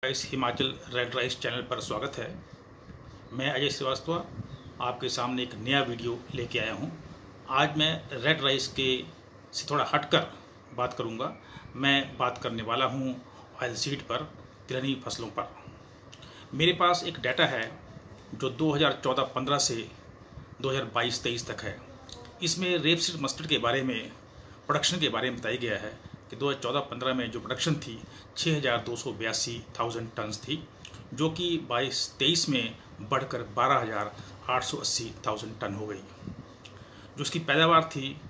इस Himachal red rice channel पर स्वागत है। मैं अजय श्रीवास्तव आपके सामने एक नया वीडियो लेके आया हूं। आज मैं रेड राइस के से थोड़ा हटकर बात करूंगा। मैं बात करने वाला हूं ऑयल सीड पर, तिलहनी फसलों पर। मेरे पास एक डाटा है जो 2014-15 से 2022-23 तक है। इसमें रेपसीड मस्टर्ड के बारे में, प्रोडक्शन के बारे में बताया गया है कि 2014-15 में जो प्रोडक्शन थी 6,282,000 टन थी, जो कि 22-23 में बढ़कर 12,880,000 टन हो गई। जो उसकी पैदावार थी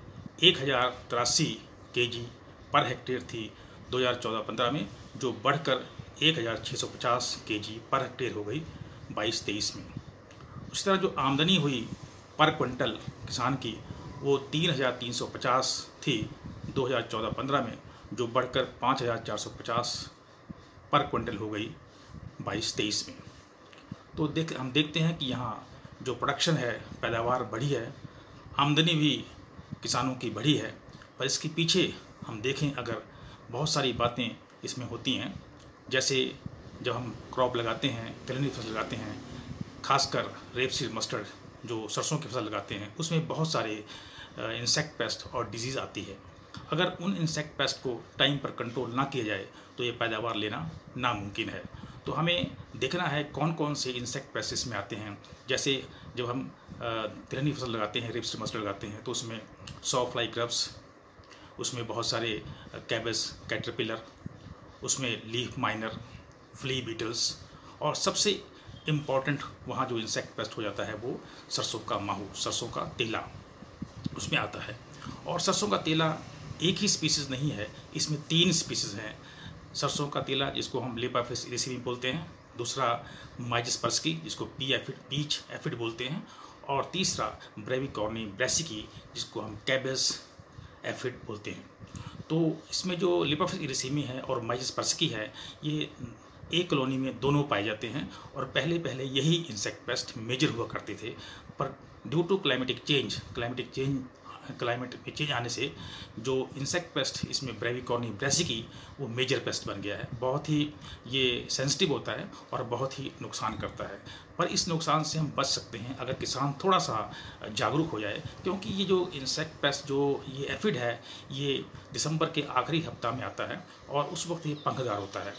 1,083 केजी पर हेक्टेयर थी 2014-15 में, जो बढ़कर 1,650 केजी पर हेक्टेयर हो गई 22-23 में। उसी तरह जो आमदनी हुई पर क्विंटल किसान की, वो 3,350 थी 2014-15 में, जो बढ़कर 5,450 पर क्विंटल हो गई 22-23 में। तो हम देखते हैं कि यहाँ जो प्रोडक्शन है, पैदावार बढ़ी है, आमदनी भी किसानों की बढ़ी है। पर इसके पीछे हम देखें अगर, बहुत सारी बातें इसमें होती हैं। जैसे जब हम क्रॉप लगाते हैं, तिलहनी फसल लगाते हैं, खासकर रेपसीड मस्टर्ड जो सरसों की फसल लगाते हैं, उसमें बहुत सारे इंसेक्ट पेस्ट और डिजीज़ आती है। अगर उन इंसेक्ट पेस्ट को टाइम पर कंट्रोल ना किया जाए तो ये पैदावार लेना नामुमकिन है। तो हमें देखना है कौन कौन से इंसेक्ट पेस्ट इसमें आते हैं। जैसे जब हम तिलहनी फसल लगाते हैं, रेपसीड मस्टर्ड लगाते हैं, तो उसमें सॉ फ्लाई ग्रब्स, उसमें बहुत सारे कैबेज कैटरपिलर, उसमें लीफ माइनर, फ्ली बीटल्स, और सबसे इम्पॉर्टेंट वहाँ जो इंसेक्ट पेस्ट हो जाता है वो सरसों का माहू, सरसों का तेला उसमें आता है। और सरसों का तेला एक ही स्पीसीज़ नहीं है, इसमें 3 स्पीसीज़ हैं। सरसों का तेला जिसको हम लेपाफिस इरिसिमी बोलते हैं, दूसरा माइजस पर्सिकी जिसको पीच एफिड बोलते हैं, और तीसरा ब्रेविकॉर्नी ब्रेसिकी जिसको हम कैबेज एफिड बोलते हैं। तो इसमें जो लेपाफिस इरिसिमी है और माइजस पर्सिकी है, ये एक कॉलोनी में दोनों पाए जाते हैं। और पहले यही इंसेक्ट पेस्ट मेजर हुआ करते थे, पर ड्यू टू क्लाइमेट में चेंज आने से जो इंसेक्ट पेस्ट इसमें ब्रेविकॉर्नी ब्रेसिकी वो मेजर पेस्ट बन गया है। बहुत ही ये सेंसिटिव होता है और बहुत ही नुकसान करता है। पर इस नुकसान से हम बच सकते हैं अगर किसान थोड़ा सा जागरूक हो जाए, क्योंकि ये जो इंसेक्ट पेस्ट जो ये एफिड है, ये दिसंबर के आखिरी हफ्ता में आता है और उस वक्त ये पंखदार होता है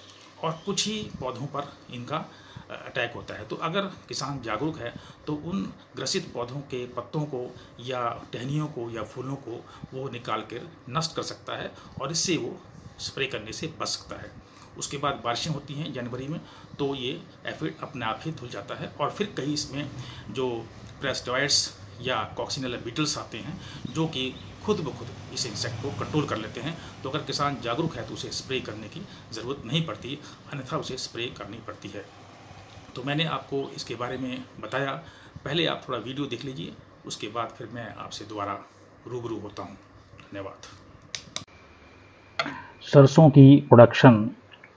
और कुछ ही पौधों पर इनका अटैक होता है। तो अगर किसान जागरूक है तो उन ग्रसित पौधों के पत्तों को या टहनियों को या फूलों को वो निकाल कर नष्ट कर सकता है और इससे वो स्प्रे करने से बच सकता है। उसके बाद बारिशें होती हैं जनवरी में, तो ये एफिड अपने आप ही धुल जाता है। और फिर कहीं इसमें जो पेस्टिसाइड्स या कॉक्सिनेला बीटल्स आते हैं जो कि खुद ब खुद इस इंसेक्ट को कंट्रोल कर लेते हैं। तो अगर किसान जागरूक है तो उसे स्प्रे करने की ज़रूरत नहीं पड़ती, अन्यथा उसे स्प्रे करनी पड़ती है। तो मैंने आपको इसके बारे में बताया। पहले आप थोड़ा वीडियो देख लीजिए, उसके बाद फिर मैं आपसे दोबारा रूबरू होता हूँ। धन्यवाद। सरसों की प्रोडक्शन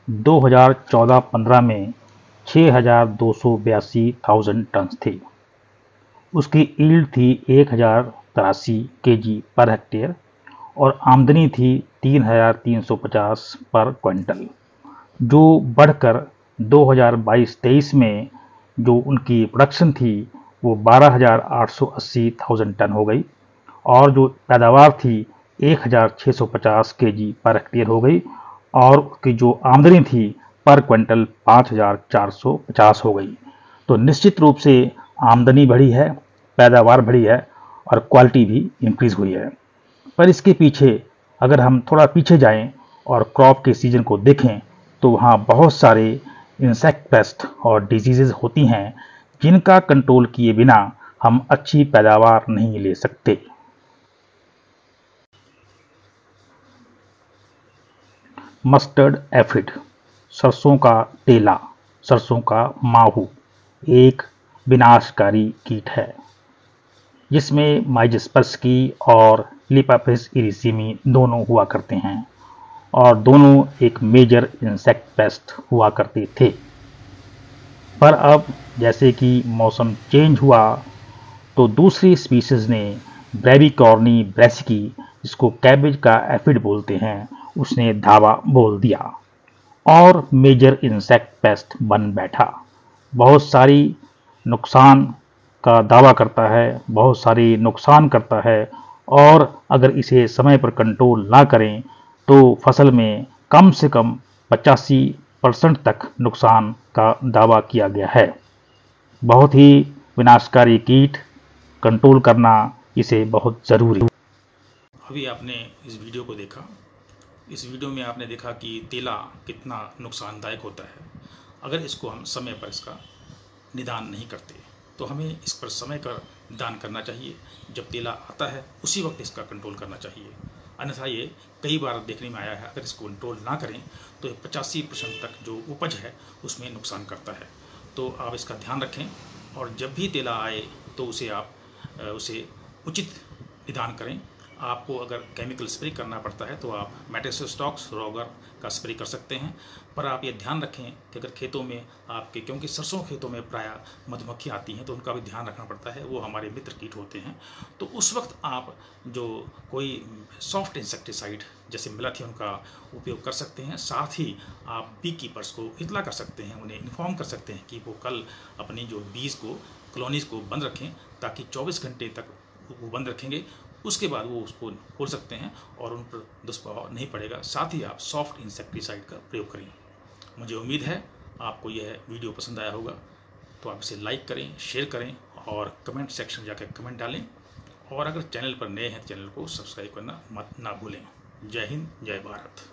2014-15 में 6,282,000 टन थी। उसकी ईल्ड थी 1,083 केजी पर हेक्टेयर और आमदनी थी 3,350 पर क्विंटल, जो बढ़कर 2022-23 में जो उनकी प्रोडक्शन थी वो 12,880,000 टन हो गई और जो पैदावार थी 1,650 केजी पर हेक्टेयर हो गई और उसकी जो आमदनी थी पर क्विंटल 5,450 हो गई। तो निश्चित रूप से आमदनी बढ़ी है, पैदावार बढ़ी है और क्वालिटी भी इंक्रीज़ हुई है। पर इसके पीछे अगर हम थोड़ा पीछे जाएं और क्रॉप के सीजन को देखें तो वहाँ बहुत सारे इंसेक्ट पेस्ट और डिजीज़ेज होती हैं जिनका कंट्रोल किए बिना हम अच्छी पैदावार नहीं ले सकते। मस्टर्ड एफिड, सरसों का तेला, सरसों का माहू एक विनाशकारी कीट है जिसमें माइजस पर्सिकी और लेपाफिस इरिसिमी दोनों हुआ करते हैं और दोनों एक मेजर इंसेक्ट पेस्ट हुआ करते थे। पर अब जैसे कि मौसम चेंज हुआ तो दूसरी स्पीसीज ने ब्रेविकॉर्नी ब्रेसिकी, जिसको कैबेज का एफिड बोलते हैं, उसने धावा बोल दिया और मेजर इंसेक्ट पेस्ट बन बैठा। बहुत सारी नुकसान का दावा करता है, बहुत सारी नुकसान करता है, और अगर इसे समय पर कंट्रोल ना करें तो फसल में कम से कम 85% तक नुकसान का दावा किया गया है। बहुत ही विनाशकारी कीट, कंट्रोल करना इसे बहुत ज़रूरी है। अभी आपने इस वीडियो को देखा। इस वीडियो में आपने देखा कि तेला कितना नुकसानदायक होता है। अगर इसको हम समय पर इसका निदान नहीं करते तो हमें इस पर समय पर निदान करना चाहिए। जब तेला आता है उसी वक्त इसका कंट्रोल करना चाहिए, अन्यथा ये कई बार देखने में आया है, अगर इसको कंट्रोल ना करें तो 85% तक जो उपज है उसमें नुकसान करता है। तो आप इसका ध्यान रखें, और जब भी तेला आए तो उसे उचित निदान करें। आपको अगर केमिकल स्प्रे करना पड़ता है तो आप मेटासिस्टॉक्स रॉगर का स्प्रे कर सकते हैं, पर आप ये ध्यान रखें कि अगर खेतों में आपके, क्योंकि सरसों खेतों में प्रायः मधुमक्खी आती हैं तो उनका भी ध्यान रखना पड़ता है, वो हमारे मित्र कीट होते हैं। तो उस वक्त आप जो कोई सॉफ्ट इंसेक्टिसाइड जैसे मैलाथियन का उपयोग कर सकते हैं। साथ ही आप बी कीपर्स को इतला कर सकते हैं, उन्हें इन्फॉर्म कर सकते हैं कि वो कल अपनी जो बीज को, कॉलोनीज़ को बंद रखें, ताकि 24 घंटे तक वो बंद रखेंगे, उसके बाद वो उसको खोल सकते हैं और उन पर दुष्प्रभाव नहीं पड़ेगा। साथ ही आप सॉफ्ट इंसेक्टिसाइड का प्रयोग करें। मुझे उम्मीद है आपको यह वीडियो पसंद आया होगा, तो आप इसे लाइक करें, शेयर करें और कमेंट सेक्शन जाकर कमेंट डालें। और अगर चैनल पर नए हैं तो चैनल को सब्सक्राइब करना ना भूलें। जय हिंद, जय भारत।